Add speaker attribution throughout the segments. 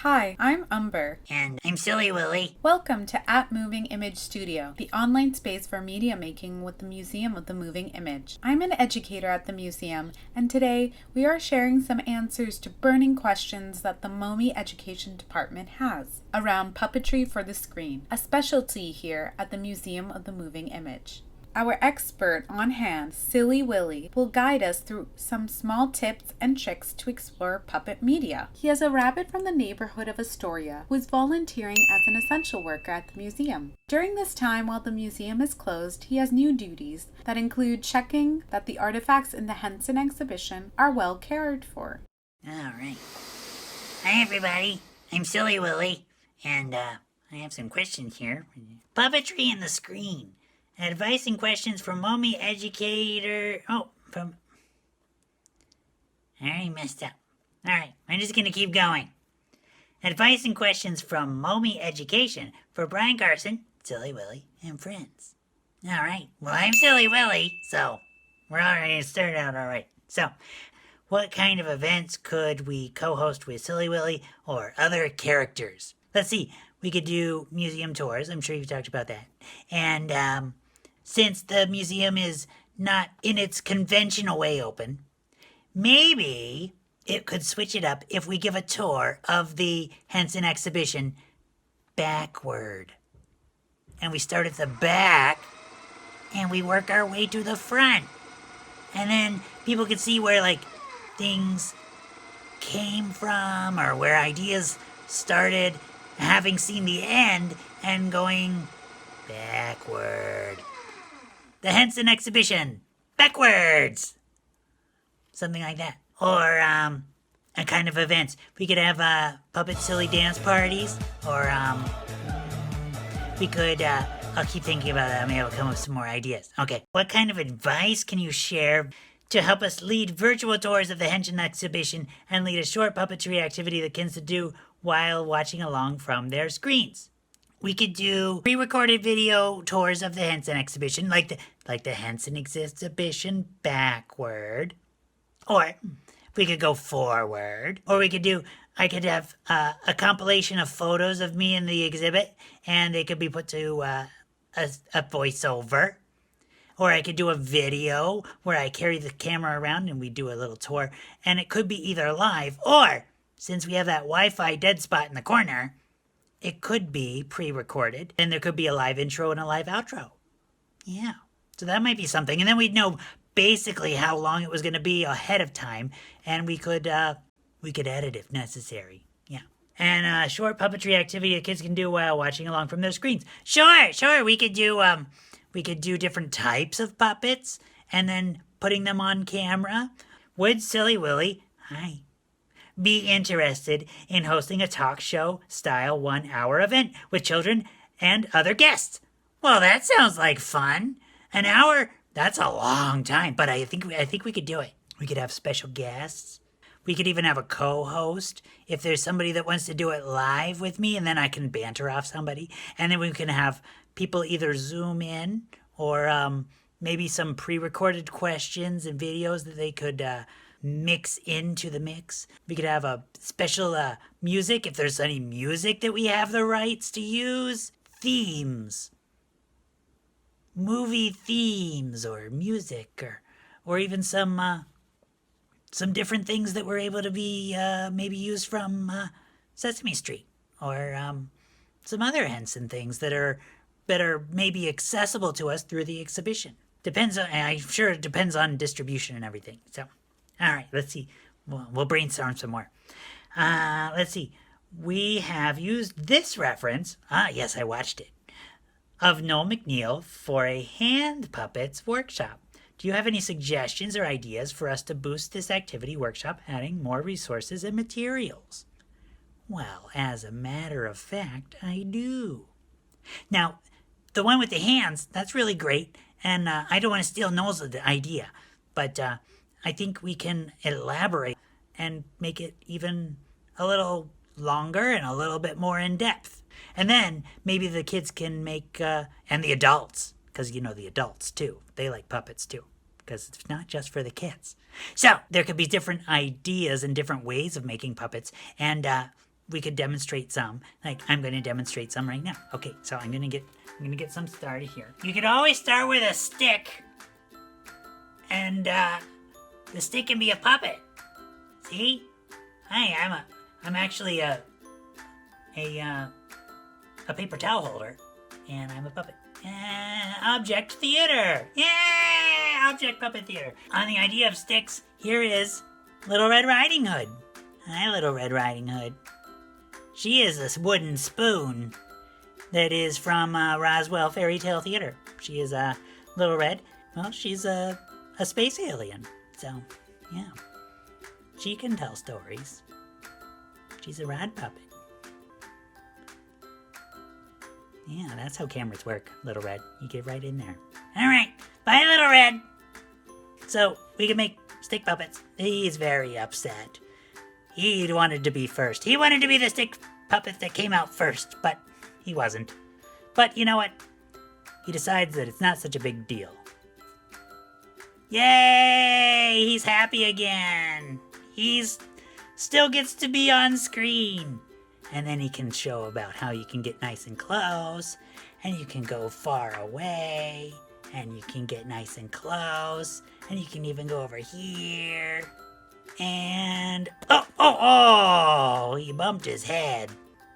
Speaker 1: Hi, I'm Umber.
Speaker 2: And I'm Silly Willy.
Speaker 1: Welcome to @Moving Image Studio, the online space for media making with the Museum of the Moving Image. I'm an educator at the museum, and today we are sharing some answers to burning questions that the MOMI Education Department has around puppetry for the screen, a specialty here at the Museum of the Moving Image. Our expert on hand, Silly Willy, will guide us through some small tips and tricks to explore puppet media. He is a rabbit from the neighborhood of Astoria who is volunteering as an essential worker at the museum. During this time while the museum is closed, he has new duties that include checking that the artifacts in the Henson exhibition are well cared for.
Speaker 2: All right. Hi, everybody. I'm Silly Willy, and I have some questions here. Puppetry and the screen. Advice and questions from MOMI Educator... I already messed up. Alright, I'm just gonna keep going. Advice and questions from MOMI Education for Brian Carson, Silly Willy, and friends. Alright, well, I'm Silly Willy, so we're already started out alright. So, what kind of events could we co-host with Silly Willy or other characters? Let's see, we could do museum tours. I'm sure you've talked about that. And, since the museum is not in its conventional way open, maybe it could switch it up if we give a tour of the Henson exhibition backward. And we start at the back and we work our way to the front. And then people can see where, like, things came from or where ideas started, having seen the end and going backward. The Henson exhibition, backwards. Something like that. Or, a kind of events. We could have, puppet silly dance parties, or, we could, I'll keep thinking about that. Maybe I'll come up with some more ideas. Okay. What kind of advice can you share to help us lead virtual tours of the Henson exhibition and lead a short puppetry activity that kids to do while watching along from their screens? We could do pre-recorded video tours of the Henson exhibition, like the Henson exhibition backward. Or we could go forward. Or I could have a compilation of photos of me in the exhibit, and they could be put to a voiceover. Or I could do a video where I carry the camera around and we do a little tour. And it could be either live, or, since we have that Wi-Fi dead spot in the corner, it could be pre-recorded, and there could be a live intro and a live outro. Yeah, so that might be something. And then we'd know basically how long it was going to be ahead of time, and we could edit if necessary. Yeah. And a short puppetry activity that kids can do while watching along from their screens. Sure. We could do different types of puppets, and then putting them on camera. Would Silly Willy, hi, be interested in hosting a talk show style 1-hour event with children and other guests? Well, that sounds like fun. An hour, that's a long time, but I think we could do it. We could have special guests. We could even have a co-host if there's somebody that wants to do it live with me, and then I can banter off somebody. And then we can have people either Zoom in or maybe some pre-recorded questions and videos that they could mix into the mix. We could have a special music if there's any music that we have the rights to use. Themes. Movie themes or music or even some different things that were able to be maybe used from Sesame Street or some other Henson things that are maybe accessible to us through the exhibition. I'm sure it depends on distribution and everything. So, all right, let's see. We'll brainstorm some more. Let's see. We have used this reference. Yes, I watched it. Of Noel McNeil for a hand puppets workshop. Do you have any suggestions or ideas for us to boost this activity workshop, adding more resources and materials? Well, as a matter of fact, I do. Now, the one with the hands, that's really great, and I don't want to steal Noel's idea, but I think we can elaborate and make it even a little longer and a little bit more in depth. And then maybe the kids can make, and the adults, because the adults too, they like puppets too, because it's not just for the kids. So there could be different ideas and different ways of making puppets, and we could demonstrate some. Like, I'm going to demonstrate some right now. Okay, so I'm going to get some started here. You could always start with a stick. And, the stick can be a puppet. See? Hi, I'm actually a paper towel holder. And I'm a puppet. Object theater! Yeah! Object puppet theater. On the idea of sticks, here is Little Red Riding Hood. Hi, Little Red Riding Hood. She is this wooden spoon that is from Roswell Fairy Tale Theater. She is Little Red. Well, she's a space alien. So, yeah. She can tell stories. She's a rod puppet. Yeah, that's how cameras work, Little Red. You get right in there. Alright, bye, Little Red! So, we can make stick puppets. He's very upset. He wanted to be first. He wanted to be the stick puppet that came out first, but he wasn't. But you know what? He decides that it's not such a big deal. Yay! He's happy again. He's still gets to be on screen. And then he can show about how you can get nice and close, and you can go far away, and you can get nice and close, and you can even go over here. And oh, he bumped his head.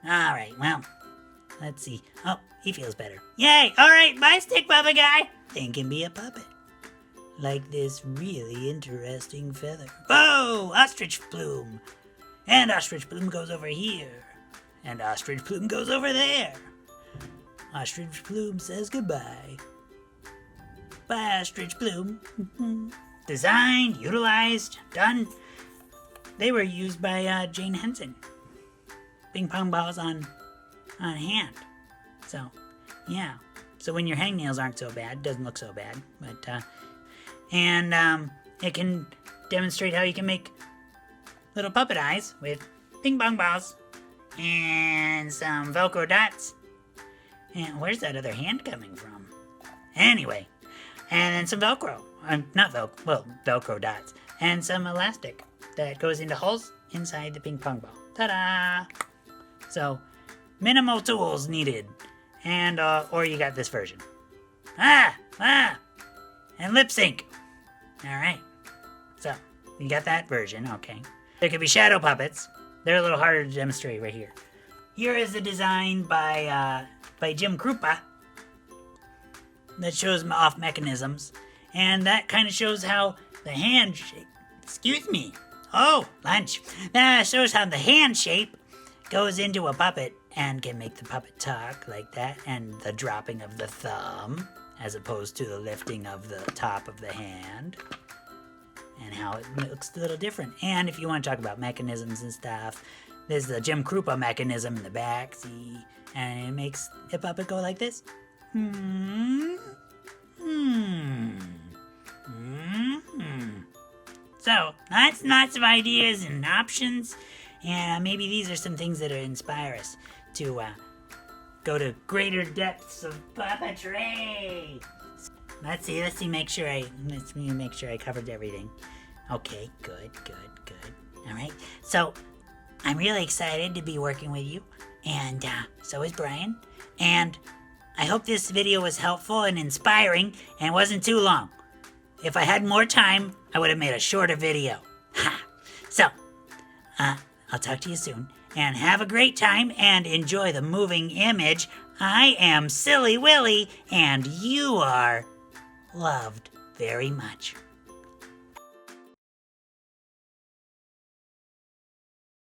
Speaker 2: All right, well, let's see. Oh, he feels better. Yay! All right, bye, stick puppet guy. Then can be a puppet. Like this really interesting feather. Whoa, ostrich plume. And ostrich plume goes over here. And ostrich plume goes over there. Ostrich plume says goodbye. Bye, ostrich plume. Designed, utilized, done. They were used by Jane Henson. Ping pong balls on hand. So, yeah. So when your hangnails aren't so bad, doesn't look so bad. But, it can demonstrate how you can make little puppet eyes with ping pong balls. And some Velcro dots. And where's that other hand coming from? Anyway. And then some Velcro. Velcro dots. And some elastic that goes into holes inside the ping pong ball. Ta-da! So, minimal tools needed. And, or you got this version. And lip sync. Alright. So, you got that version, okay. There could be shadow puppets. They're a little harder to demonstrate right here. Here is a design by Jim Krupa that shows off mechanisms. And that kind of shows how the hand shape, excuse me. Oh, lunch. That shows how the hand shape goes into a puppet and can make the puppet talk like that. And the dropping of the thumb as opposed to the lifting of the top of the hand. And how it looks a little different. And if you want to talk about mechanisms and stuff, there's the Jim Krupa mechanism in the back, see? And it makes the puppet go like this. So, lots of ideas and options. And maybe these are some things that inspire us to go to greater depths of puppetry. Let's see, make sure I covered everything. Okay, good. All right, so I'm really excited to be working with you, and so is Brian. And I hope this video was helpful and inspiring and wasn't too long. If I had more time, I would have made a shorter video. Ha! So, I'll talk to you soon, and have a great time and enjoy the moving image. I am Silly Willy, and you are loved very much.